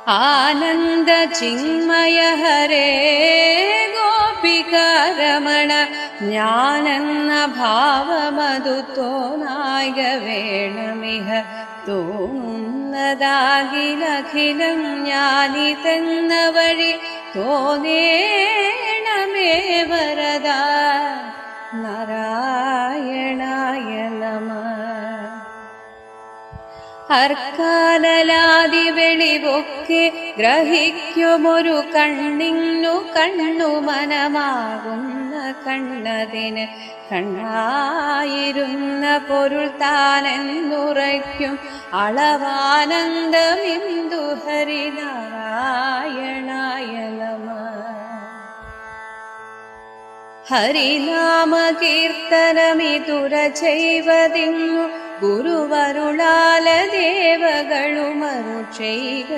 ആനന്ദ ചിന്മയ ഹരേ ഗോപികാരമണ ഞാനെന്ന ഭാവമതു തോന്നായ വേണമിഹ തോന്നുന്നതാകിലഖിലം ഞാനിതെന്ന വഴി തോന്നേണമേ വരദ നാരായണായ നമഃ. അർക്കാലലാദി വെളിവൊക്കെ ഗ്രഹിക്കുമൊരു കണ്ണിന്നു കണ്ണു മനമാകുന്ന കണ്ണതിന് കണ്ണായിരുന്ന പൊരുൾ താനെന്നുറയ്ക്കും അളവാനന്ദമിന്ദു ഹരിനാരായണായ നമഃ. ഹരിനാമ കീർത്തനമിതുര ചെയ്വതിന്നു ഗുരുവരുളാല ദേവകളുമരു ചെയ്ക